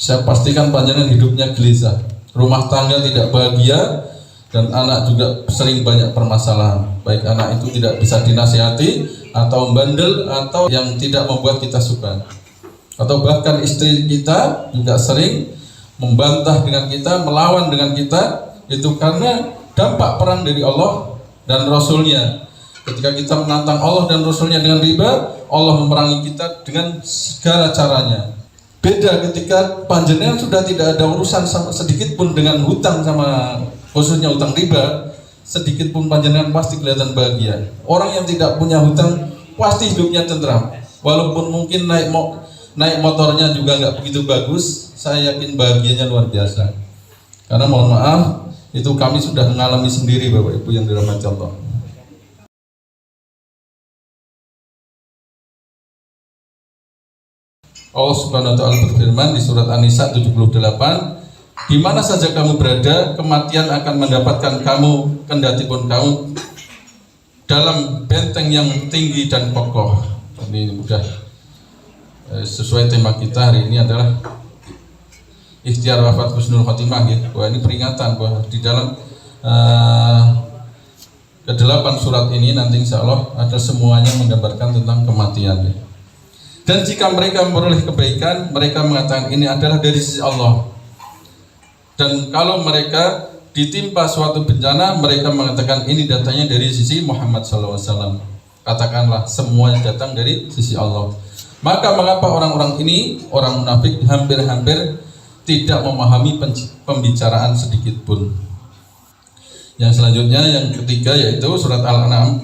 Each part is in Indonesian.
Saya pastikan panjenengan hidupnya gelisah, rumah tangga tidak bahagia, dan anak juga sering banyak permasalahan. Baik anak itu tidak bisa dinasihati, atau bandel, atau yang tidak membuat kita suka. Atau bahkan istri kita juga sering membantah dengan kita, melawan dengan kita. Itu karena dampak perang dari Allah dan Rasulnya. Ketika kita menantang Allah dan Rasulnya dengan riba, Allah memerangi kita dengan segala caranya. Beda ketika panjenengan sudah tidak ada urusan sama sedikit pun dengan hutang, sama khususnya hutang riba, sedikit pun panjenengan pasti kelihatan bahagia. Orang yang tidak punya hutang pasti hidupnya tentram. Walaupun mungkin naik motornya juga nggak begitu bagus, saya yakin bahagianya luar biasa. Karena mohon maaf, itu kami sudah mengalami sendiri, Bapak Ibu yang dirahmati Allah. Allah Subhanahu wa taala berfirman di surat An-Nisa 78, di mana saja kamu berada, kematian akan mendapatkan kamu, kendati pun kamu dalam benteng yang tinggi dan kokoh. Ini sudah sesuai tema kita hari ini adalah ikhtiar wafat husnul khotimah, ya. Wah, ini peringatan bahwa di dalam ke-8 surat ini nanti insya Allah ada semuanya menggambarkan tentang kematian, ya. Dan jika mereka memperoleh kebaikan, mereka mengatakan ini adalah dari sisi Allah. Dan kalau mereka ditimpa suatu bencana, mereka mengatakan ini datangnya dari sisi Muhammad SAW. Katakanlah semuanya datang dari sisi Allah. Maka mengapa orang-orang ini, orang munafik, hampir-hampir tidak memahami pembicaraan sedikit pun. Yang selanjutnya, yang ketiga, yaitu surat Al-An'am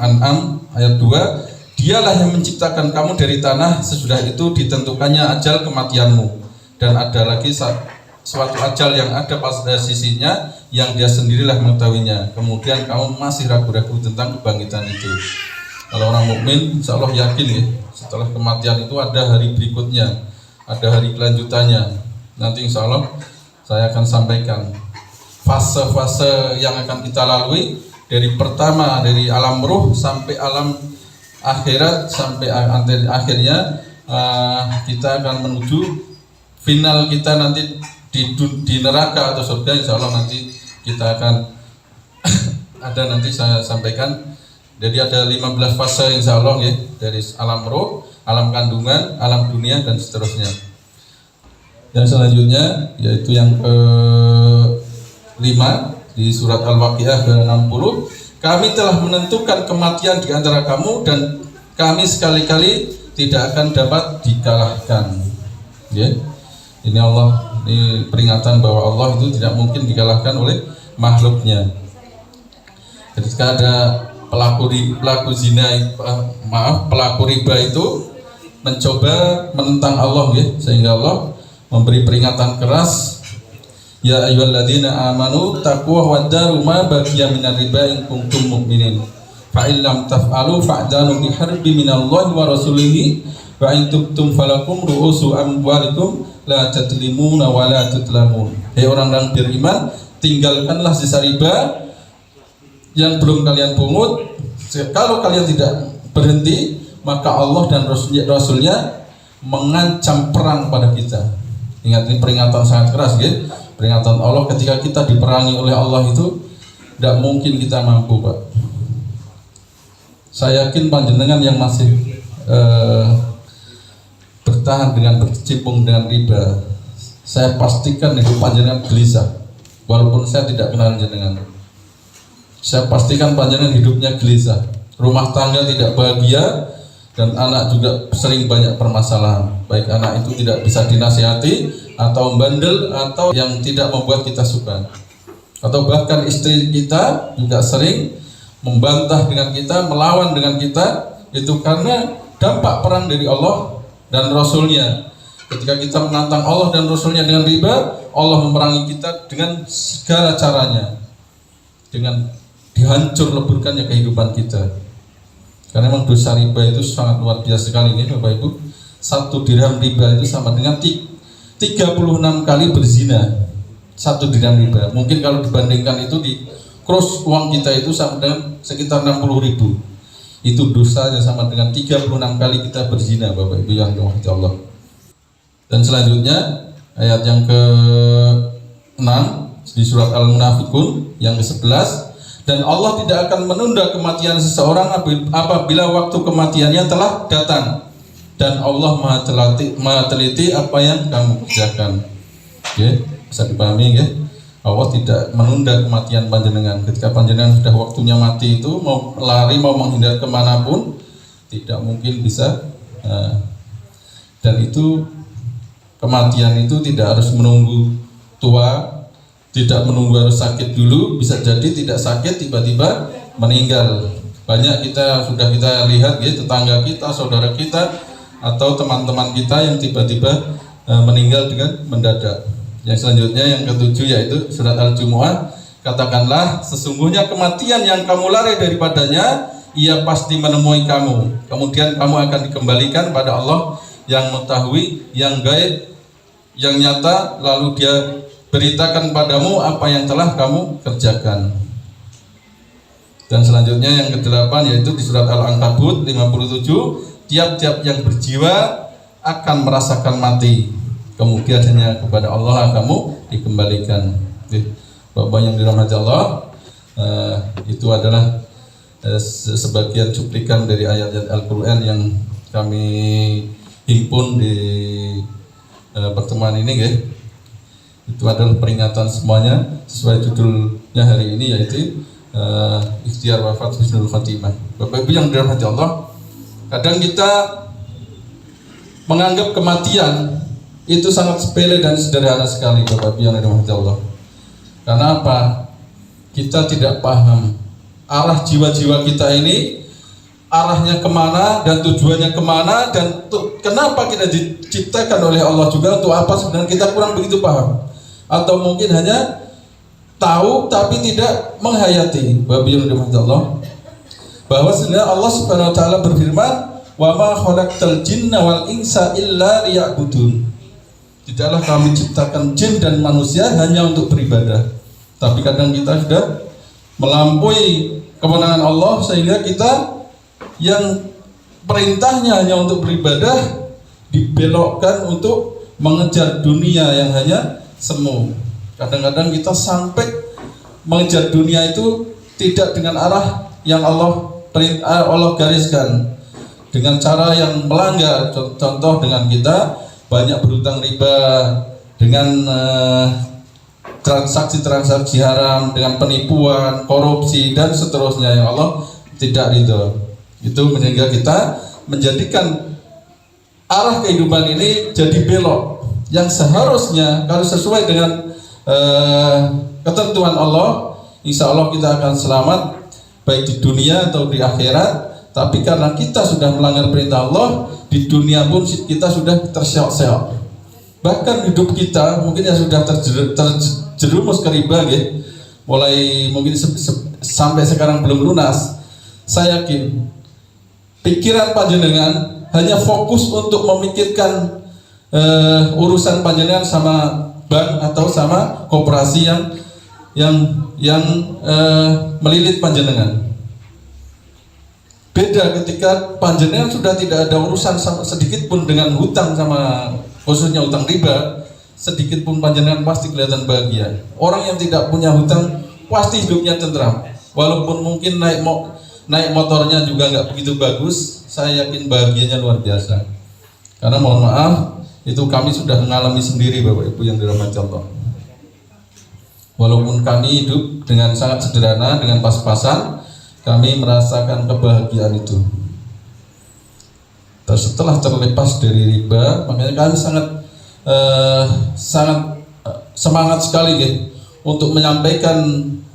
ayat 2. Dialah yang menciptakan kamu dari tanah, sesudah itu ditentukannya ajal kematianmu, dan ada lagi suatu ajal yang ada pada sisinya, yang dia sendirilah mengetahuinya. Kemudian kamu masih ragu-ragu tentang kebangkitan itu. Kalau orang mukmin, insya Allah yakin, ya, setelah kematian itu ada hari berikutnya, ada hari kelanjutannya. Nanti insya Allah saya akan sampaikan fase-fase yang akan kita lalui, dari pertama dari alam ruh sampai alam akhirat, sampai akhirnya kita akan menuju final kita nanti di neraka atau surga. Insya Allah nanti kita akan ada, nanti saya sampaikan. Jadi ada 15 fase insya Allah, ya, dari alam roh, alam kandungan, alam dunia, dan seterusnya. Yang selanjutnya yaitu yang ke-5 di surat Al-Waqiah ke 60. Kami telah menentukan kematian di antara kamu, dan kami sekali-kali tidak akan dapat dikalahkan. Ya. Ini Allah, ini peringatan bahwa Allah itu tidak mungkin dikalahkan oleh makhluknya. Ketika ada pelaku riba itu mencoba menentang Allah, ya, sehingga Allah memberi peringatan keras. Ya ayyuhalladzina amanu taqwa wa daru ma baqiya minar riba in kuntum mu'minin. Fa in lam taf'alu fa'danu bi harbi minallahi wa rasulihi wa in tubtum falakum ru'usu amwalikum la tatlimuna wa la tutlamun. Hai orang-orang beriman, tinggalkanlah sisa riba yang belum kalian pungut. Kalau kalian tidak berhenti, maka Allah dan Rasulnya mengancam perang pada kita. Ingat, ini peringatan sangat keras, ya. Peringatan Allah ketika kita diperangi oleh Allah itu tidak mungkin kita mampu, Pak. Saya yakin panjenengan yang masih bertahan dengan berkecimpung dengan riba, saya pastikan hidup panjenengan gelisah. Walaupun saya tidak kenal panjenengan, saya pastikan panjenengan hidupnya gelisah, rumah tangga tidak bahagia, dan anak juga sering banyak permasalahan. Baik anak itu tidak bisa dinasihati, atau bandel, atau yang tidak membuat kita suka. Atau bahkan istri kita juga sering membantah dengan kita, melawan dengan kita. Itu karena dampak perang dari Allah dan Rasulnya. Ketika kita menantang Allah dan Rasulnya dengan riba, Allah memerangi kita dengan segala caranya, dengan dihancur leburkannya kehidupan kita. Karena memang dosa riba itu sangat luar biasa sekali, ini Bapak Ibu. 1 dirham riba itu sama dengan 36 kali berzina. 1 dirham riba. Mungkin kalau dibandingkan itu di cross uang kita itu sama dengan sekitar 60.000. Itu dosanya sama dengan 36 kali kita berzina, Bapak Ibu yang dirahmati Allah. Dan selanjutnya ayat yang ke-6 di surat Al-Munafikun yang ke-11. Dan Allah tidak akan menunda kematian seseorang apabila waktu kematiannya telah datang. Dan Allah maha teliti apa yang kamu kerjakan. Oke, bisa dipahami ya. Allah tidak menunda kematian panjenengan. Ketika panjenengan sudah waktunya mati itu, mau lari mau menghindar kemanapun tidak mungkin bisa. Dan itu kematian itu tidak harus menunggu tua, tidak menunggu harus sakit dulu, bisa jadi tidak sakit tiba-tiba meninggal. Banyak sudah kita lihat ya, tetangga kita, saudara kita atau teman-teman kita yang tiba-tiba meninggal dengan mendadak. Yang selanjutnya yang ke-7 yaitu surat Al-Jumu'ah, katakanlah sesungguhnya kematian yang kamu lari daripadanya ia pasti menemui kamu. Kemudian kamu akan dikembalikan pada Allah yang mengetahui yang gaib, yang nyata, lalu Dia beritakan padamu apa yang telah kamu kerjakan. Dan selanjutnya yang ke-8 yaitu di surat Al-Ankabut 57, tiap-tiap yang berjiwa akan merasakan mati, kemudian hanya kepada Allah kamu dikembalikan. Bapak yang dirahmati Allah, itu adalah sebagian cuplikan dari ayat-ayat Al-Quran yang kami himpun di pertemuan ini ya. Itu adalah peringatan semuanya sesuai judulnya hari ini yaitu ikhtiar wafat husnul khatimah. Bapak Ibu yang dirahmati Allah, kadang kita menganggap kematian itu sangat sepele dan sederhana sekali, Bapak Ibu yang dirahmati Allah. Karena apa? Kita tidak paham arah jiwa-jiwa kita ini, arahnya kemana dan tujuannya kemana, dan kenapa kita diciptakan oleh Allah juga, untuk apa sebenarnya kita kurang begitu paham. Atau mungkin hanya tahu tapi tidak menghayati. Bapak yang dirahmati Allah, bahwa sebenarnya Allah Subhanahu wa taala berfirman, "Wa ma khalaqtal jinna wal insa illa liya'budun." Tidaklah kami ciptakan jin dan manusia hanya untuk beribadah. Tapi kadang kita sudah melampaui kewenangan Allah sehingga kita yang perintahnya hanya untuk beribadah dibelokkan untuk mengejar dunia yang hanya semu. Kadang-kadang kita sampai mengejar dunia itu tidak dengan arah yang Allah gariskan, dengan cara yang melanggar. Contoh dengan kita banyak berhutang riba, dengan transaksi-transaksi haram, dengan penipuan, korupsi dan seterusnya yang Allah tidak ridho. Itu sehingga kita menjadikan arah kehidupan ini jadi belok, yang seharusnya kalau sesuai dengan ketentuan Allah, insya Allah kita akan selamat baik di dunia atau di akhirat. Tapi karena kita sudah melanggar perintah Allah, di dunia pun kita sudah terseok-seok. Bahkan hidup kita mungkin yang sudah terjerumus ke riba ya, mulai mungkin sampai sekarang belum lunas. Saya yakin pikiran panjenengan hanya fokus untuk memikirkan urusan panjenengan sama bank atau sama koperasi yang melilit panjenengan. Beda ketika panjenengan sudah tidak ada urusan sama sedikit pun dengan hutang, sama khususnya hutang riba, sedikit pun panjenengan pasti kelihatan bahagia. Orang yang tidak punya hutang pasti hidupnya tentram, walaupun mungkin naik motornya juga nggak begitu bagus, saya yakin bahagianya luar biasa. Karena mohon maaf, itu kami sudah mengalami sendiri, Bapak Ibu yang dirahmati Allah. Walaupun kami hidup dengan sangat sederhana, dengan pas-pasan, kami merasakan kebahagiaan itu. Setelah terlepas dari riba, makanya kami sangat semangat sekali ya, untuk menyampaikan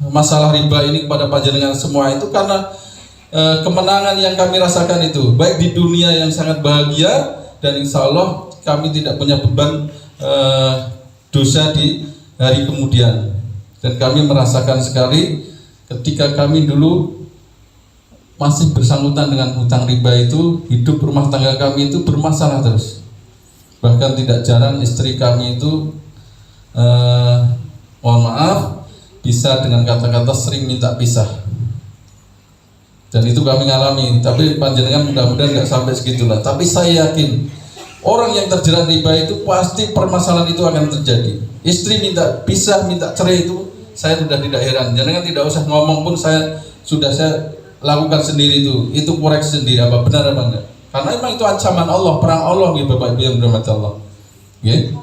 masalah riba ini kepada panjenengan semua. Itu karena kemenangan yang kami rasakan itu, baik di dunia yang sangat bahagia, dan insya Allah kami tidak punya beban dosa di hari kemudian. Dan kami merasakan sekali ketika kami dulu masih bersangkutan dengan hutang riba itu, hidup rumah tangga kami itu bermasalah terus. Bahkan tidak jarang istri kami itu mohon maaf, bisa dengan kata-kata sering minta pisah. Dan itu kami ngalami, tapi panjenengan mudah-mudahan nggak sampai segitulah. Tapi saya yakin orang yang terjerat riba itu pasti permasalahan itu akan terjadi. Istri minta pisah, minta cerai itu saya sudah tidak heran. Jangan tidak usah ngomong pun saya lakukan sendiri itu koreksi sendiri apa benar apa enggak. Karena memang itu ancaman Allah, perang Allah gitu Bapak Ibu yang dirahmati Allah. Okay?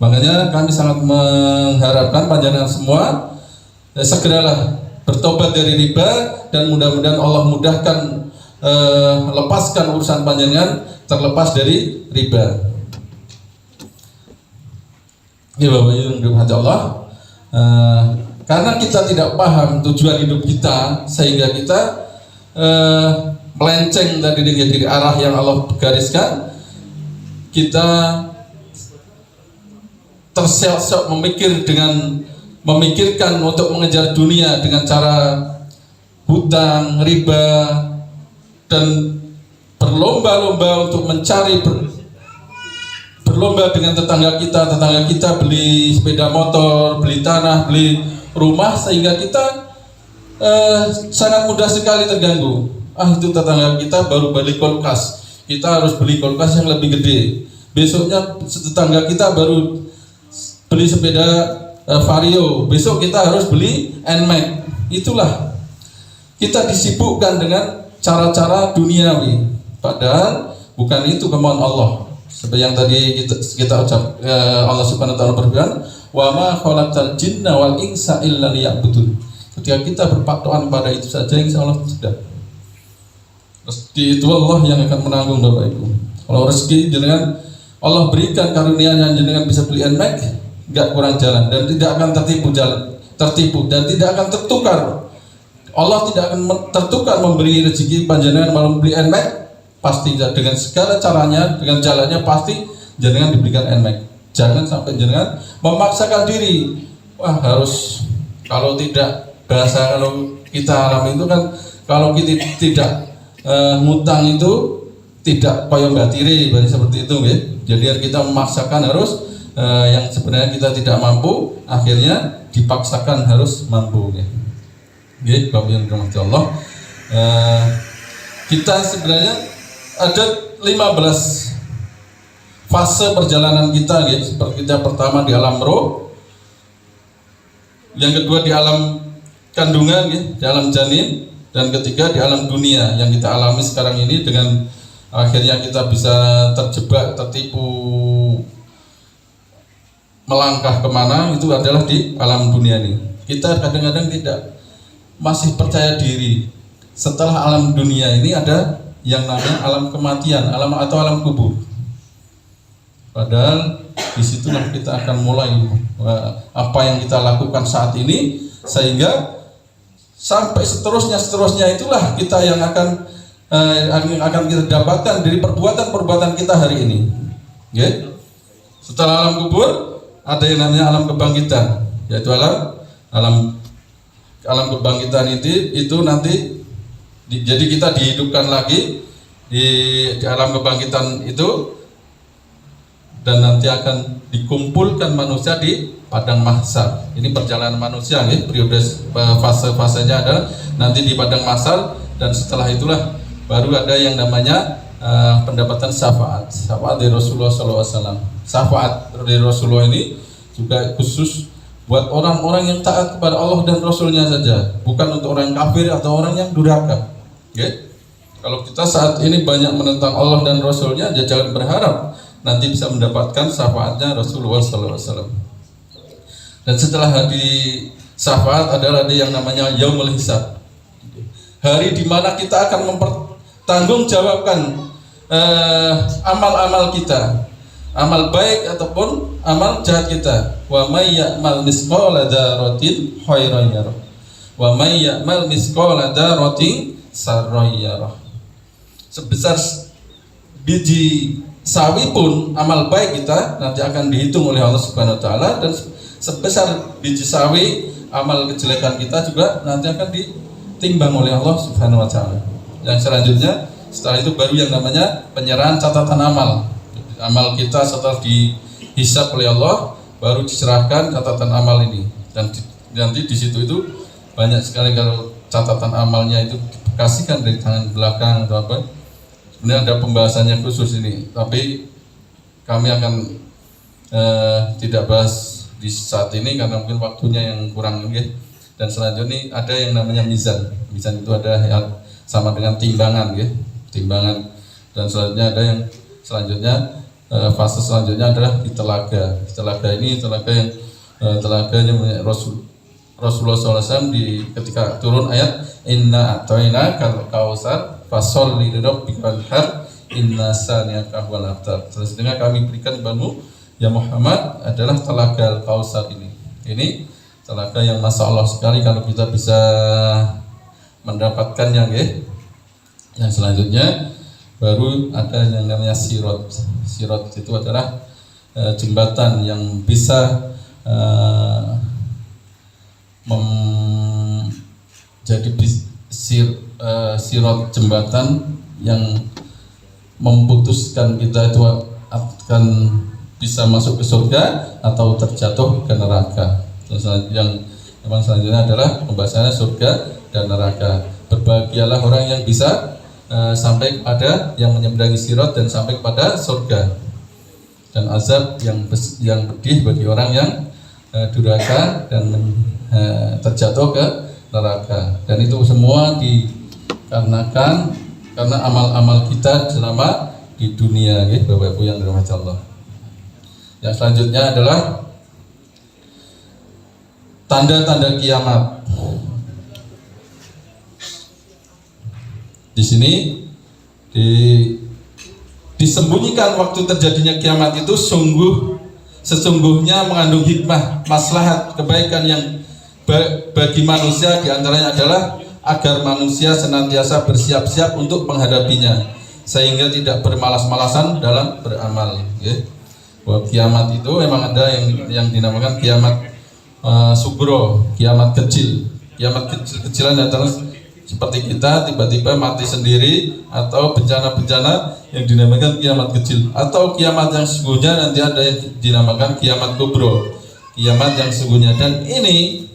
Makanya kami sangat mengharapkan panjenengan semua segeralah bertobat dari riba dan mudah-mudahan Allah mudahkan lepaskan urusan panjenengan terlepas dari riba. Ya Bapak Ibu yang dirahmati Allah. Karena kita tidak paham tujuan hidup kita sehingga kita melenceng tadi dari arah yang Allah gariskan, kita terseok-seok memikirkan untuk mengejar dunia dengan cara hutang, riba, dan berlomba-lomba untuk mencari berlomba dengan tetangga kita beli sepeda motor, beli tanah, beli rumah, sehingga kita sangat mudah sekali terganggu. Itu tetangga kita baru beli kulkas, kita harus beli kulkas yang lebih gede. Besoknya tetangga kita baru beli sepeda Vario, besok kita harus beli NMAX. Itulah kita disibukkan dengan cara-cara duniawi, padahal bukan itu kemauan Allah. Seperti yang tadi kita ucap, Allah Subhanahu wa taala berfirman, "Wa ma khalaqtal jinna wal insa illa liya'budun." Ketika kita berpatokan pada itu saja, insya Allah sudah. Rezeki itu Allah yang akan menanggung Bapak Ibu. Kalau rezeki jenengan Allah berikan karunia-Nya jenengan bisa beli NMAX, enggak kurang jalan dan tidak akan tertipu dan tidak akan tertukar. Allah tidak akan tertukar memberi rezeki panjenengan malah beli NMAX, pasti dengan segala caranya, dengan jalannya pasti jenengan diberikan NMAX. Jangan sampai jenengan memaksakan diri. Harus, kalau tidak bahasa kalau kita alami itu kan, kalau kita tidak ngutang itu tidak koyong batire, seperti itu ya. Jadi kita memaksakan harus yang sebenarnya kita tidak mampu, akhirnya dipaksakan harus mampu ya. Oke, Bapak yang dirahmati Allah, kita sebenarnya ada 15 fase perjalanan kita ya. Seperti kita pertama di alam roh, yang kedua di alam kandungan ya, di alam janin, dan ketiga di alam dunia yang kita alami sekarang ini, dengan akhirnya kita bisa terjebak, tertipu, melangkah kemana, itu adalah di alam dunia ini. Kita kadang-kadang masih percaya diri setelah alam dunia ini ada yang namanya alam kematian, alam atau alam kubur. Padahal disitulah kita akan mulai apa yang kita lakukan saat ini, sehingga sampai seterusnya itulah kita yang akan kita dapatkan dari perbuatan kita hari ini. Okay? Setelah alam kubur ada yang namanya alam kebangkitan, yaitu alam kebangkitan itu nanti jadi kita dihidupkan lagi di alam kebangkitan itu, dan nanti akan dikumpulkan manusia di padang mahsyar. Ini perjalanan manusia nih, periode fase-fasenya adalah nanti di padang mahsyar, dan setelah itulah baru ada yang namanya pendapatan syafaat dari Rasulullah SAW. Syafaat dari Rasulullah ini juga khusus buat orang-orang yang taat kepada Allah dan Rasulnya saja, bukan untuk orang kafir atau orang yang durhaka. Okay? Kalau kita saat ini banyak menentang Allah dan Rasulnya, jangan berharap nanti bisa mendapatkan syafaatnya Rasulullah SAW. Dan setelah hari syafaat adalah ada yang namanya Yaumul Hisab, hari di mana kita akan mempertanggungjawabkan amal-amal kita, amal baik ataupun amal jahat kita. Wa may ya'mal misqala dzarratin khairan yarah, wa may ya'mal misqala dzarratin sarran yarah. Sebesar biji sawi pun amal baik kita nanti akan dihitung oleh Allah Subhanahu wa taala, dan sebesar biji sawi amal kejelekan kita juga nanti akan ditimbang oleh Allah Subhanahu wa taala. Yang selanjutnya setelah itu baru yang namanya penyerahan catatan amal. Amal kita setelah dihisab oleh Allah baru diserahkan catatan amal ini, dan nanti di situ itu banyak sekali kalau catatan amalnya itu dikasihkan dari tangan belakang atau apa. Sebenarnya ada pembahasannya khusus ini, tapi kami akan tidak bahas di saat ini karena mungkin waktunya yang kurang ya. Dan selanjutnya ada yang namanya mizan. Mizan itu ada yang sama dengan timbangan ya. Timbangan. Dan selanjutnya ada yang fase selanjutnya adalah di telaga. Telaga ini telaga yang telaganya Rasulullah SAW di ketika turun ayat inna a'tayna kal kausar fasholli lirabbikal wanhar inna saniyaka huwal abtar. Selanjutnya kami berikan kepadamu ya Muhammad adalah telaga Al-Kausar ini. Ini telaga yang masya Allah sekali kalau kita bisa mendapatkannya ya. Yang selanjutnya baru ada yang namanya sirot. Sirot itu adalah jembatan yang bisa menjadi sirot jembatan yang memutuskan kita itu akan bisa masuk ke surga atau terjatuh ke neraka. Terus yang selanjutnya adalah pembahasannya surga dan neraka. Berbahagialah orang yang bisa sampai kepada yang menyeberangi sirot dan sampai kepada surga. Dan azab yang pedih bagi orang yang durhaka dan terjatuh ke neraka. Dan itu semua dikarenakan karena amal-amal kita selama di dunia, ya, Bapak Ibu yang dirahmati Allah. Yang selanjutnya adalah tanda-tanda kiamat. Di sini disembunyikan waktu terjadinya kiamat itu sesungguhnya mengandung hikmah, maslahat, kebaikan yang bagi manusia, diantaranya adalah agar manusia senantiasa bersiap-siap untuk menghadapinya sehingga tidak bermalas-malasan dalam beramal. Ya. Bahwa kiamat itu memang ada yang dinamakan kiamat sugro, kiamat kecil. Kiamat kecil-kecilan adalah seperti kita tiba-tiba mati sendiri atau bencana-bencana yang dinamakan kiamat kecil, atau kiamat yang sesungguhnya nanti ada yang dinamakan kiamat kubro, kiamat yang sesungguhnya. Dan ini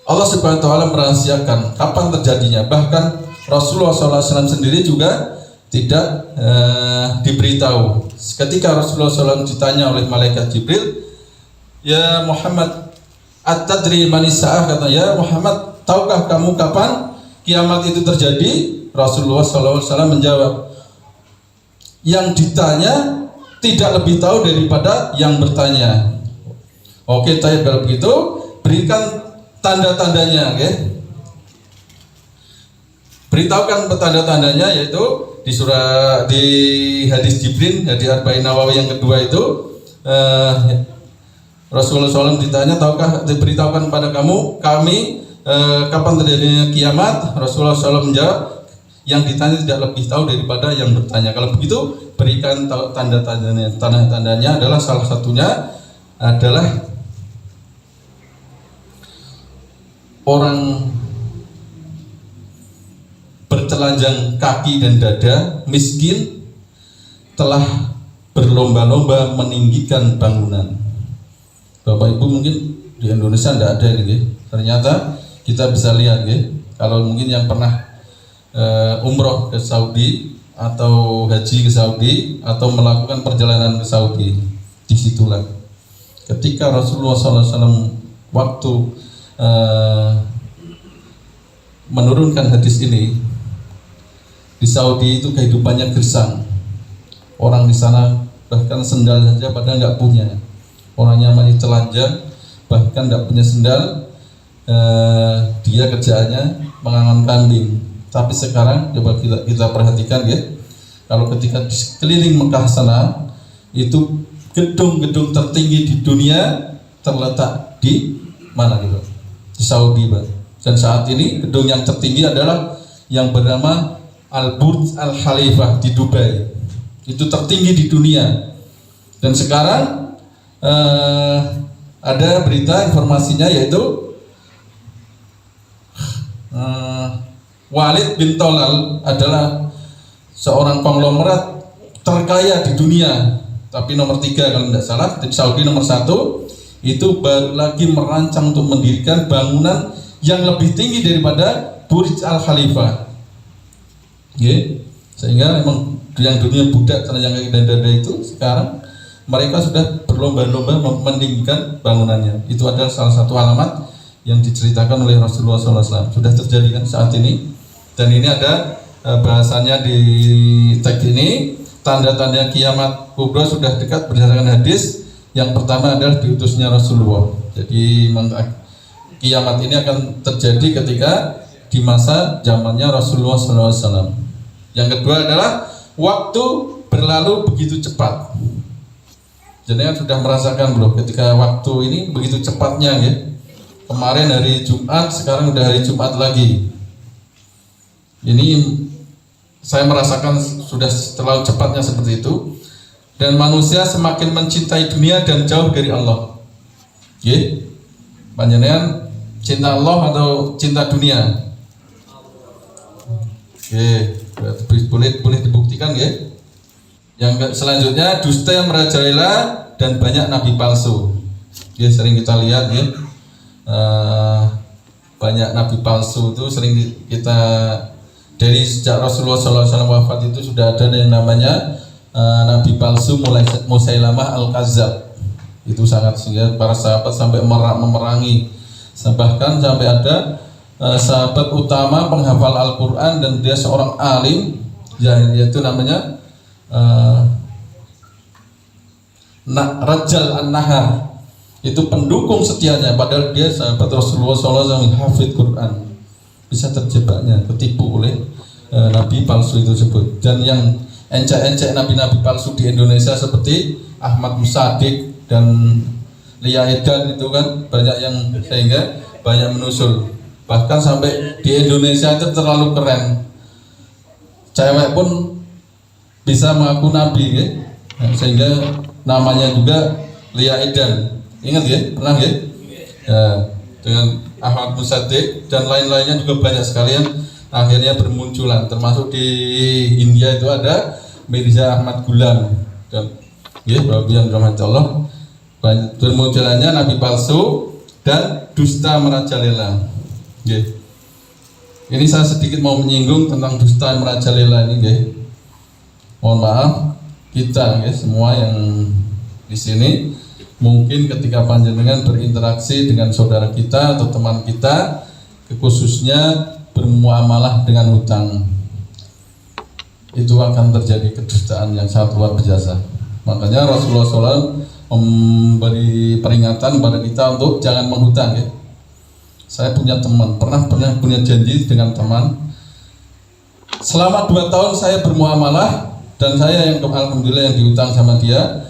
Allah Subhanahu wa taala merahasiakan kapan terjadinya. Bahkan Rasulullah SAW sendiri juga tidak diberitahu. Ketika Rasulullah SAW ditanya oleh malaikat Jibril, "Ya Muhammad, at-tadri man as-sa'ah?" kata, "Ya Muhammad, tahukah kamu kapan kiamat itu terjadi?" Rasulullah SAW menjawab, "Yang ditanya tidak lebih tahu daripada yang bertanya." Oke, kalau begitu berikan tanda-tandanya, okay? Beritahukan tanda-tandanya, yaitu di hadis Jibril, hadis Arba'in Nawawi yang kedua itu Rasulullah SAW ditanya, tahukah, diberitahukan kepada kami kapan terjadinya kiamat? Rasulullah SAW menjawab, yang ditanya tidak lebih tahu daripada yang bertanya. Kalau begitu berikan tanda-tandanya. Tanda-tandanya adalah salah satunya adalah orang bertelanjang kaki dan dada, miskin, telah berlomba-lomba meninggikan bangunan. Bapak Ibu mungkin di Indonesia tidak ada ini. Ternyata kita bisa lihat ya, kalau mungkin yang pernah umroh ke Saudi atau haji ke Saudi atau melakukan perjalanan ke Saudi, disitulah ketika Rasulullah SAW waktu menurunkan hadis ini, di Saudi itu kehidupannya gersang. Orang di sana bahkan sendal saja pada nggak punya. Orangnya masih telanjang, bahkan nggak punya sendal. Dia kerjaannya mengangon kambing. Tapi sekarang coba kita perhatikan ya, kalau ketika di sekeliling Mekah sana itu gedung-gedung tertinggi di dunia terletak di mana gitu? Di Saudi, Pak. Dan saat ini gedung yang tertinggi adalah yang bernama Al-Burj Al-Khalifah di Dubai. Itu tertinggi di dunia. Dan sekarang ada berita informasinya yaitu Walid bin Talal adalah seorang konglomerat terkaya di dunia, tapi nomor 3 kalau tidak salah. Di Saudi nomor 1 itu baru lagi merancang untuk mendirikan bangunan yang lebih tinggi daripada Burj Al Khalifah. Sehingga memang yang dunia budak telanjang kaki dan dada itu, sekarang mereka sudah berlomba-lomba meninggikan bangunannya. Itu adalah salah satu alamat yang diceritakan oleh Rasulullah SAW. Sudah terjadi kan saat ini, dan ini ada bahasanya di teks ini, tanda-tanda kiamat kubra sudah dekat berdasarkan hadis. Yang pertama adalah diutusnya Rasulullah. Jadi kiamat ini akan terjadi ketika di masa zamannya Rasulullah SAW. Yang kedua adalah waktu berlalu begitu cepat. Jadi kan sudah merasakan belum ketika waktu ini begitu cepatnya ya. Kemarin hari Jumat, sekarang udah hari Jumat lagi. Ini saya merasakan sudah terlalu cepatnya seperti itu. Dan manusia semakin mencintai dunia dan jauh dari Allah. Ya, panjenengan cinta Allah atau cinta dunia? Oke, boleh dibuktikan ya. Yang selanjutnya dusta yang merajalela dan banyak nabi palsu. Ya, sering kita lihat ya, banyak nabi palsu itu sering kita dari sejak Rasulullah SAW wafat itu sudah ada yang namanya nabi palsu Musailamah al-Kazzab. Itu sangat sehingga para sahabat sampai memerangi, bahkan sampai ada sahabat utama penghafal Al-Quran dan dia seorang alim, yaitu namanya Rajal An-Nahar. Itu pendukung setianya, padahal dia sahabat Rasulullah SAW yang hafid Quran. Bisa terjebaknya, ketipu oleh nabi palsu itu tersebut. Dan yang encek-encek nabi-nabi palsu di Indonesia seperti Ahmad Musadik dan Lia Edan itu kan banyak yang sehingga banyak menusul. Bahkan sampai di Indonesia itu terlalu keren, cewek pun bisa mengaku nabi ya. Sehingga namanya juga Lia Edan. Ingat ya, pernah ya? Ya, dengan Ahmad Musadik dan lain-lainnya juga banyak sekali yang akhirnya bermunculan. Termasuk di India itu ada Mirza Ahmad Gulam dan ya, Bapak yang dirahmati Allah, bermunculannya nabi palsu dan dusta merajalela. Ya. Ini saya sedikit mau menyinggung tentang dusta merajalela ini, ya. Mohon maaf kita, ya, semua yang di sini mungkin ketika panjenengan berinteraksi dengan saudara kita atau teman kita, khususnya bermuamalah dengan hutang, itu akan terjadi kedustaan yang sangat luar biasa. Makanya Rasulullah SAW memberi peringatan pada kita untuk jangan menghutang, ya. Saya punya teman, pernah punya janji dengan teman, selama 2 tahun saya bermuamalah dan saya yang alhamdulillah yang dihutang sama dia,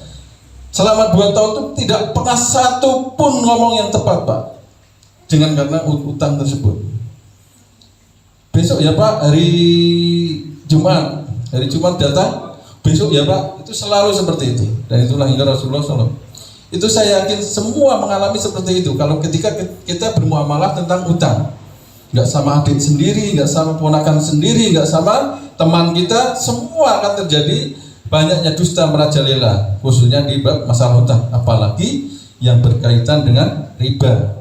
selama 2 tahun itu tidak pernah satu pun ngomong yang tepat, Pak, dengan karena utang tersebut. Besok ya Pak, hari Jumat datang, besok ya Pak, itu selalu seperti itu. Dan itulah hingga Rasulullah SAW. Itu saya yakin semua mengalami seperti itu. Kalau ketika kita bermuamalah tentang utang, nggak sama adik sendiri, nggak sama ponakan sendiri, nggak sama teman kita, semua akan terjadi banyaknya dusta merajalela, khususnya di bab masalah utang, apalagi yang berkaitan dengan riba.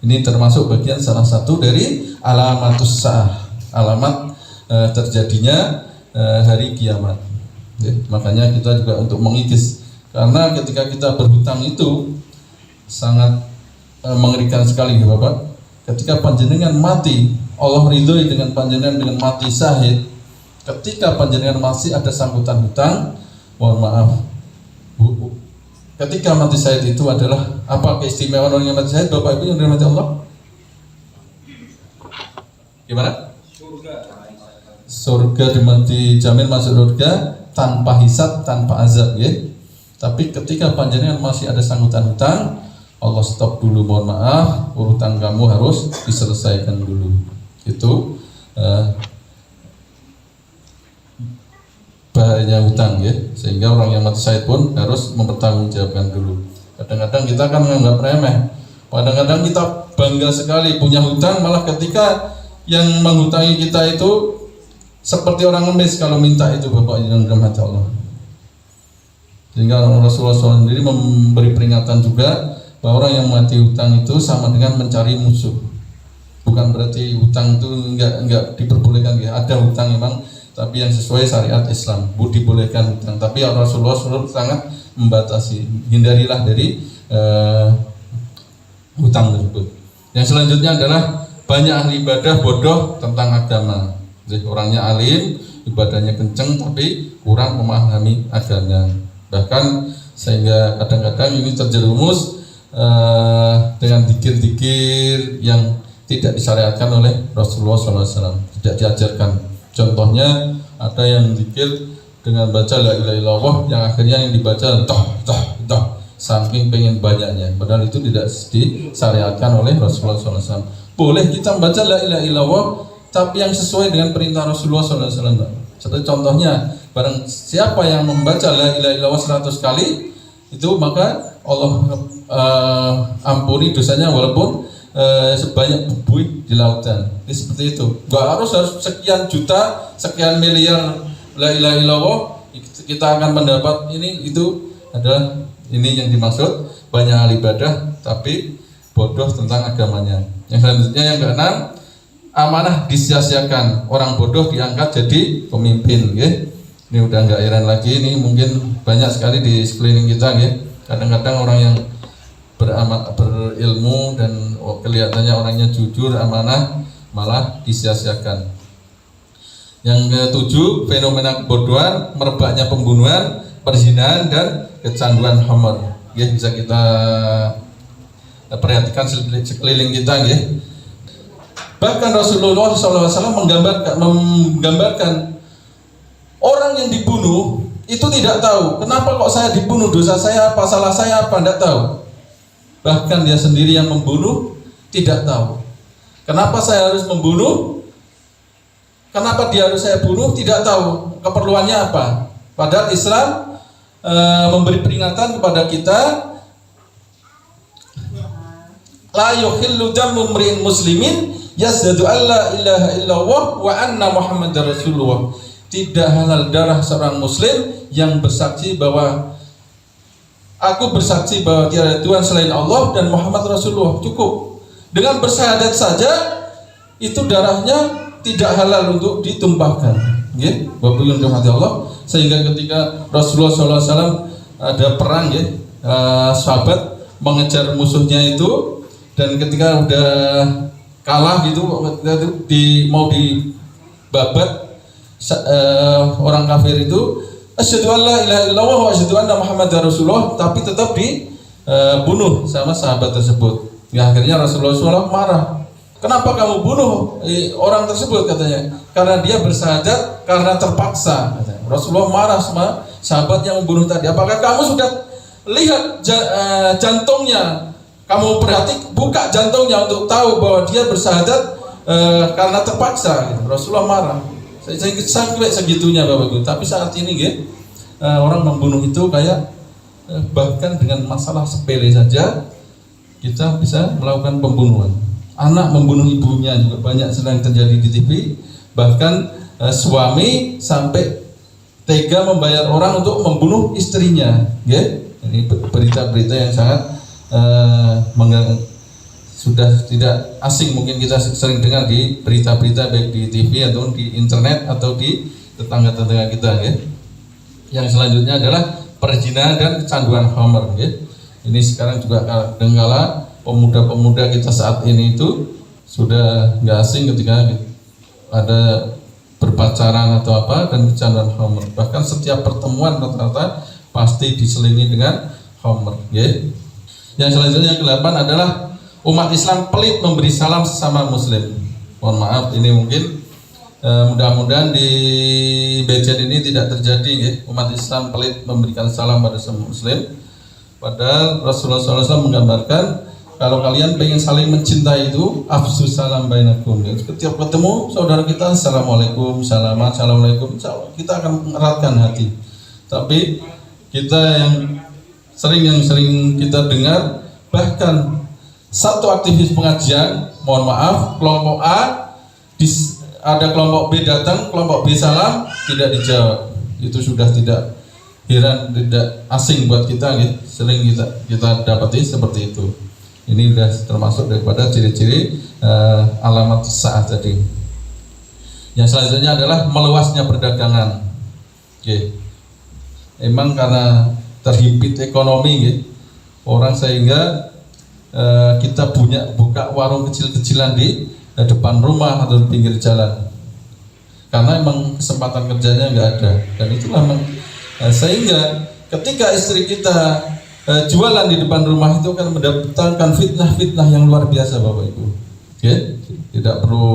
Ini termasuk bagian salah satu dari alamatus sa'ah, alamat terjadinya hari kiamat. Makanya kita juga untuk mengikis, karena ketika kita berhutang itu sangat mengerikan sekali, ya Bapak. Ketika panjenengan mati, Allah ridhoi dengan panjenengan dengan mati syahid. Ketika panjenengan masih ada sangkutan hutang, mohon maaf, ketika mati syahid itu adalah apa keistimewaan orang yang mati syahid, Bapak Ibu yang dirahmati Allah? Gimana? Surga dijamin masuk surga tanpa hisab, tanpa azab, ya. Tapi ketika panjenengan masih ada sangkutan hutang, Allah stop dulu, mohon maaf, urutan kamu harus diselesaikan dulu. Itu bahayanya hutang, ya. Sehingga orang yang mati syahid pun harus mempertanggungjawabkan dulu. Kadang-kadang kita kan menganggap remeh, kadang-kadang kita bangga sekali punya hutang, malah ketika yang menghutangi kita itu seperti orang ngemis kalau minta itu, Bapak yang dirahmati Allah. Sehingga Rasulullah SAW sendiri memberi peringatan juga bahwa orang yang mati hutang itu sama dengan mencari musuh. Bukan berarti hutang itu enggak diperbolehkan, ya. Ada hutang memang tapi yang sesuai syariat Islam. Dibolehkan hutang, tapi Rasulullah SAW sangat membatasi, hindarilah dari hutang tersebut. Yang selanjutnya adalah banyak ahli ibadah bodoh tentang agama. Jadi orangnya alim, ibadahnya kenceng, tapi kurang memahami agama. Bahkan sehingga kadang-kadang ini terjerumus dengan zikir-zikir yang tidak disyariatkan oleh Rasulullah SAW, tidak diajarkan. Contohnya ada yang zikir dengan baca la ilaha illallah yang akhirnya yang dibaca dah saking pengen banyaknya, padahal itu tidak disyariatkan oleh Rasulullah SAW. Boleh kita membaca la ilaha illallah tapi yang sesuai dengan perintah Rasulullah SAW. Seperti contohnya, barang siapa yang membaca la ilaha illallah 100 kali itu maka Allah ampuni dosanya walaupun sebanyak bubui di lautan. Ini seperti itu. Gak harus sekian juta, sekian miliar la ilaha illallah kita akan mendapat ini, itu adalah ini yang dimaksud banyak ahli ibadah tapi bodoh tentang agamanya. Yang selanjutnya yang keenam, amanah disia-siakan, orang bodoh diangkat jadi pemimpin. Ini udah nggak heran lagi, ini mungkin banyak sekali di sekeliling kita. Kadang-kadang orang yang berilmu dan kelihatannya orangnya jujur, amanah, malah disia-siakan. Yang ketujuh, fenomena kebodohan, merebaknya pembunuhan, perzinahan dan kecanduan khamr. Bisa kita perhatikan sekeliling kita. Bahkan Rasulullah SAW menggambarkan orang yang dibunuh itu tidak tahu kenapa kok saya dibunuh, dosa saya apa, salah saya apa, tidak tahu. Bahkan dia sendiri yang membunuh tidak tahu kenapa saya harus membunuh, kenapa dia harus saya bunuh, tidak tahu keperluannya apa. Padahal Islam memberi peringatan kepada kita, la yuhillu damu mri'in muslimin yasyhadu alla ilaha illallah wa anna muhammadar rasulullah. Tidak halal darah seorang muslim yang bersaksi bahwa aku bersaksi bahwa tiada Tuhan selain Allah dan Muhammad Rasulullah. Cukup dengan bersyahadat saja itu darahnya tidak halal untuk ditumpahkan. Bapak yang dirahmati Allah, sehingga ketika Rasulullah SAW ada perang, sahabat mengejar musuhnya itu, dan ketika udah kalah gitu, mau dibabat orang kafir itu, asyhadu an la ilaha illallah wa asyhadu anna muhammadar rasulullah, tapi tetap dibunuh sama sahabat tersebut. Akhirnya Rasulullah SAW marah. Kenapa kamu bunuh orang tersebut, katanya? Karena dia bersyahadat karena terpaksa, katanya. Rasulullah marah sama sahabat yang membunuh tadi. Apakah kamu sudah lihat jantungnya? Kamu buka jantungnya untuk tahu bahwa dia bersyahadat karena terpaksa. Rasulullah marah. Sampai segitunya Bapak Ibu. Tapi saat ini orang membunuh itu kayak bahkan dengan masalah sepele saja kita bisa melakukan pembunuhan. Anak membunuh ibunya juga banyak sedang terjadi di TV. Bahkan suami sampai tega membayar orang untuk membunuh istrinya. Ini berita-berita yang sangat sudah tidak asing, mungkin kita sering dengar di berita-berita baik di TV atau di internet atau di tetangga-tetangga kita. Yang selanjutnya adalah perzinahan dan kecanduan khamr. Ini sekarang juga kadangkala pemuda-pemuda kita saat ini itu sudah nggak asing ketika ada berpacaran atau apa dan kecanduan khamr. Bahkan setiap pertemuan rata-rata pasti diselingi dengan khamr. Yang selanjutnya yang ke-8 adalah umat Islam pelit memberi salam sesama muslim. Mohon maaf, ini mungkin mudah-mudahan di Bejen ini tidak terjadi. Umat Islam pelit memberikan salam pada sesama muslim. Padahal Rasulullah SAW menggambarkan kalau kalian pengen saling mencintai itu afsus salam bainakum. Setiap ketemu saudara kita assalamualaikum, assalamualaikum, kita akan eratkan hati. Tapi kita yang sering kita dengar, bahkan satu aktivis pengajian, mohon maaf, kelompok A ada kelompok B datang, kelompok B salam, tidak dijawab. Itu sudah tidak heran, tidak asing buat kita, sering kita dapati seperti itu. Ini sudah termasuk daripada ciri-ciri alamat saat tadi. Yang selanjutnya adalah meluasnya perdagangan. Oke. Emang karena terhimpit ekonomi, orang sehingga kita buka warung kecil-kecilan di depan rumah atau di pinggir jalan. Karena emang kesempatan kerjanya nggak ada, dan itulah sehingga ketika istri kita jualan di depan rumah itu akan mendatangkan fitnah-fitnah yang luar biasa, Bapak Ibu. Oke, tidak perlu,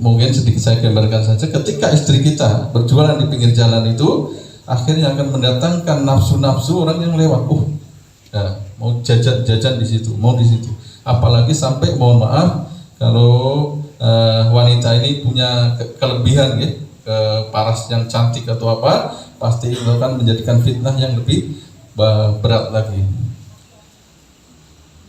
mungkin sedikit saya gambarkan saja. Ketika istri kita berjualan di pinggir jalan itu, akhirnya akan mendatangkan nafsu-nafsu orang yang lewat. Ya, mau jajan di situ, mau di situ. Apalagi sampai, mohon maaf, kalau wanita ini punya kelebihan, paras yang cantik atau apa, pasti itu akan menjadikan fitnah yang lebih berat lagi.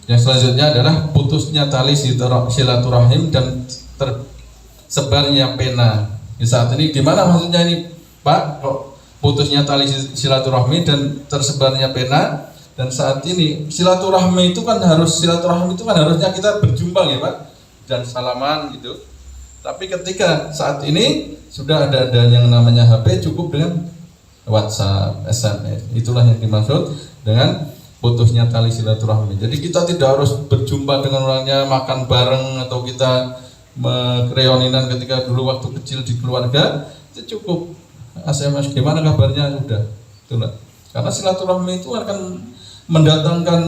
Yang selanjutnya adalah putusnya tali silaturahim dan tersebarnya pena. Di saat ini gimana maksudnya ini, Pak? Kok putusnya tali silaturahmi dan tersebarnya pena? Dan saat ini silaturahmi itu kan harusnya kita berjumpa, ya Pak, dan salaman gitu. Tapi ketika saat ini sudah ada yang namanya HP, cukup dengan WhatsApp, SMS. Itulah yang dimaksud dengan putusnya tali silaturahmi. Jadi kita tidak harus berjumpa dengan orangnya, makan bareng, atau kita reuninan ketika dulu waktu kecil di keluarga. Itu cukup SMS, gimana kabarnya, sudah. Itulah. Karena silaturahmi itu akan mendatangkan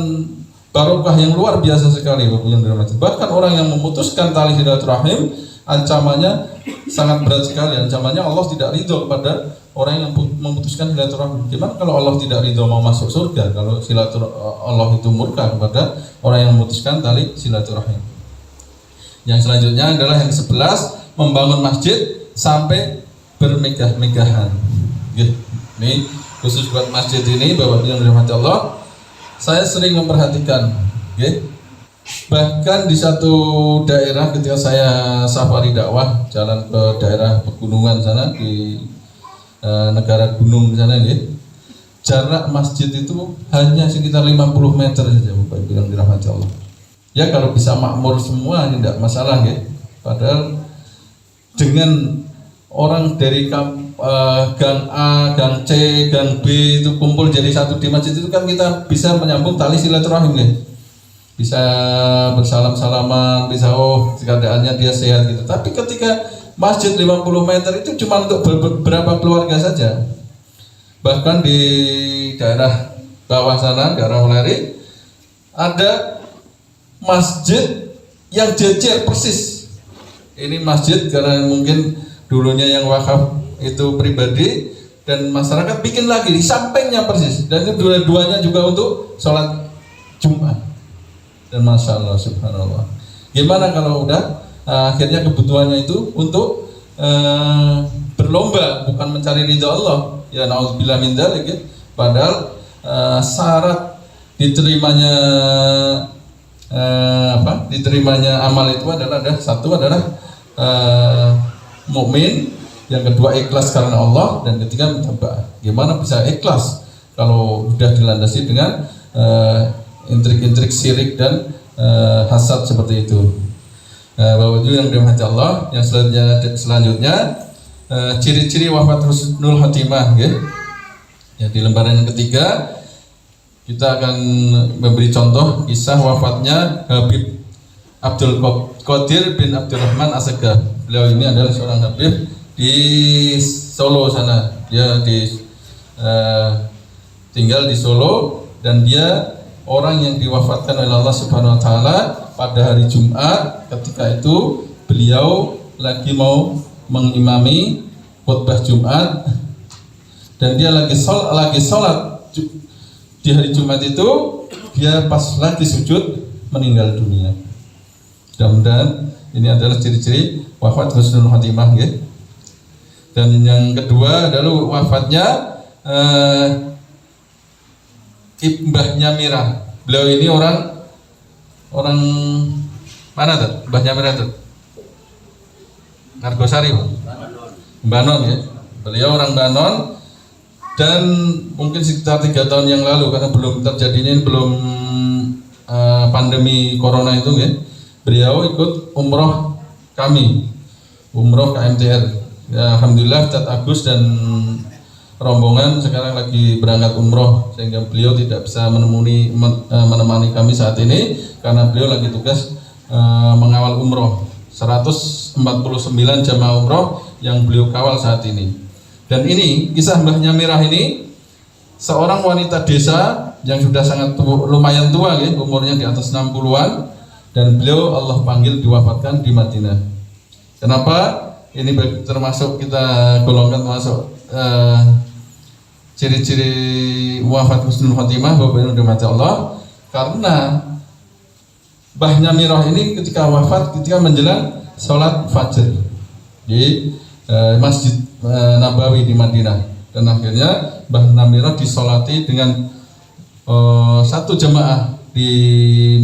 barokah yang luar biasa sekali, Bapak yang dirahmati. Bahkan orang yang memutuskan tali silaturahim, ancamannya sangat berat sekali. Ancamannya Allah tidak ridho kepada orang yang memutuskan silaturahim. Gimana kalau Allah tidak ridho mau masuk surga? Kalau Allah itu murka kepada orang yang memutuskan tali silaturahim. Yang selanjutnya adalah yang 11, membangun masjid sampai bermegah-megahan. Ini khusus buat masjid ini, Bapak yang dirahmati Allah. Saya sering memperhatikan, bahkan di satu daerah ketika saya safari dakwah jalan ke daerah pegunungan sana di negara gunung sana, jarak masjid itu hanya sekitar 50 meter saja, Bapak Ibu yang dirahmati Allah. Ya kalau bisa makmur semua tidak masalah, padahal dengan orang dari gang A, gang C, gang B itu kumpul jadi satu di masjid itu kan kita bisa menyambung tali silaturahim, bisa bersalam-salaman, bisa keadaannya dia sehat gitu. Tapi ketika masjid 50 meter itu cuma untuk beberapa keluarga saja. Bahkan di daerah bawah sana, daerah Weleri, ada masjid yang jejer persis. Ini masjid karena mungkin dulunya yang wakaf itu pribadi, dan masyarakat bikin lagi di sampingnya persis, dan itu dua-duanya juga untuk sholat Jumat. Dan Masya Allah, Subhanallah, gimana kalau udah akhirnya kebutuhannya itu untuk berlomba, bukan mencari ridha Allah, ya na'udzubillah min dzalik, padahal syarat diterimanya amal itu adalah satu adalah mukmin, yang kedua ikhlas karena Allah, dan ketiga mutaba'ah. Gimana bisa ikhlas kalau sudah dilandasi dengan intrik-intrik syirik dan hasad seperti itu. Bapak Ibu yang dirahmati Allah, yang selanjutnya ciri-ciri wafat husnul khatimah, ya di lembaran yang ketiga kita akan memberi contoh kisah wafatnya Habib Abdul Qadir bin Abdurrahman Assegaf. Beliau ini adalah seorang Habib di Solo sana. Dia tinggal di Solo, dan dia orang yang diwafatkan oleh Allah Subhanahu wa taala pada hari Jumat. Ketika itu beliau lagi mau mengimami khutbah Jumat, dan dia lagi sholat di hari Jumat itu, dia pas lagi sujud meninggal dunia. Mudah-mudahan ini adalah ciri-ciri wafat husnul khatimah, Dan yang kedua adalah wafatnya Mbahnya Mirah. Beliau ini orang mana tuh? Mbahnya Mirah tuh? Argosari, Banon, Beliau orang Banon, dan mungkin sekitar 3 tahun yang lalu, karena belum pandemi corona itu, beliau ikut umroh kami, umroh KMTR Ya, alhamdulillah Ustaz Agus dan rombongan sekarang lagi berangkat umroh, sehingga beliau tidak bisa menemani kami saat ini karena beliau lagi tugas mengawal umroh 149 jamaah umroh yang beliau kawal saat ini. Dan ini kisah Mbah Nyamirah ini seorang wanita desa yang sudah sangat lumayan tua ya, umurnya di atas 60-an, dan beliau Allah panggil diwafatkan di Madinah. Kenapa? Ini termasuk kita golongkan termasuk ciri-ciri wafat husnul khotimah, Bapak Ibu dirahmati Allah, karena Mbah Nyamirah ini ketika wafat ketika menjelang sholat fajar di Masjid Nabawi di Madinah, dan akhirnya Mbah Nyamirah disolati dengan satu jemaah di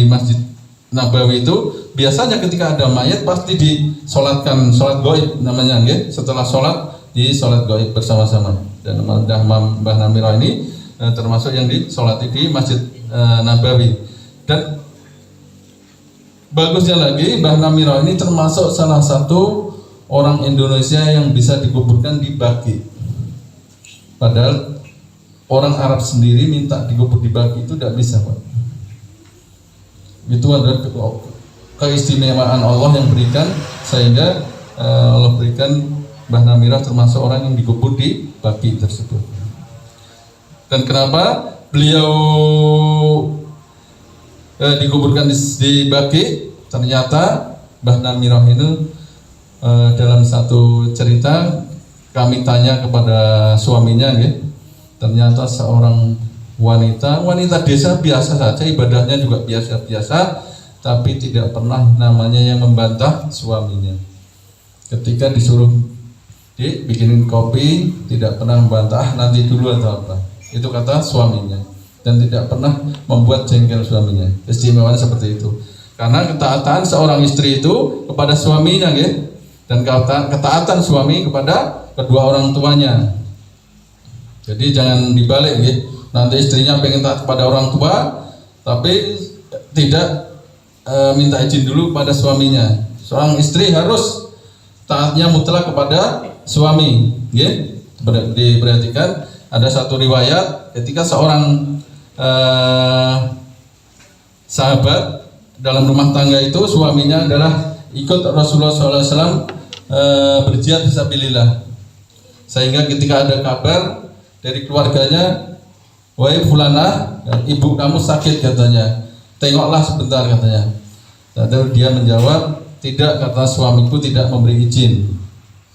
Masjid Nabawi itu. Biasanya ketika ada mayat pasti disolatkan sholat gaib namanya, ya. Setelah sholat di sholat gaib bersama-sama. Dan Mbah Nyamirah ini termasuk yang disolati di Masjid Nabawi. Dan bagusnya lagi, Mbah Nyamirah ini termasuk salah satu orang Indonesia yang bisa dikuburkan di Baqi. Padahal orang Arab sendiri minta dikubur di Baqi itu tidak bisa, Pak. Itu adalah keistimewaan Allah yang berikan, sehingga Allah berikan Mbah Nyamirah termasuk orang yang dikubur di Baqi tersebut. Dan kenapa beliau dikuburkan di Baqi? Ternyata Mbah Nyamirah itu dalam satu cerita kami tanya kepada suaminya, ya, ternyata seorang wanita desa biasa saja, ibadahnya juga biasa-biasa, tapi tidak pernah namanya yang membantah suaminya. Ketika disuruh dibikinin kopi, tidak pernah membantah nanti dulu atau apa. Itu kata suaminya, dan tidak pernah membuat jengkel suaminya. Istimewanya seperti itu. Karena ketaatan seorang istri itu kepada suaminya, ya, dan ketaatan suami kepada kedua orang tuanya. Jadi jangan dibalik, ya. Nanti istrinya pengen taat kepada orang tua, tapi tidak minta izin dulu kepada suaminya. Seorang istri harus taatnya mutlak kepada suami, ya. Diperhatikan ada satu riwayat ketika seorang sahabat dalam rumah tangga itu, suaminya adalah ikut Rasulullah SAW berjihad fisabilillah, sehingga ketika ada kabar dari keluarganya, wahai fulanah, ibu kamu sakit katanya, tengoklah sebentar katanya. Lalu dia menjawab, tidak, kata suamiku tidak memberi izin.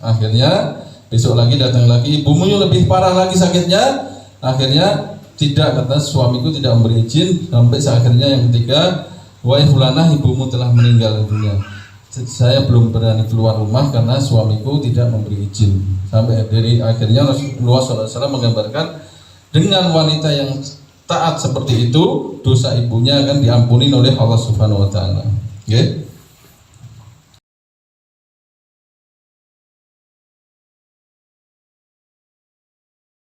Akhirnya besok lagi datang lagi, ibumu lebih parah lagi sakitnya. Akhirnya tidak, kata suamiku tidak memberi izin. Sampai akhirnya yang ketiga, wahai fulanah, ibumu telah meninggal dunia. Saya belum berani keluar rumah karena suamiku tidak memberi izin. Sampai dari akhirnya Rasulullah SAW menggambarkan, dengan wanita yang taat seperti itu, dosa ibunya akan diampuni oleh Allah Subhanahu wa taala. Okay?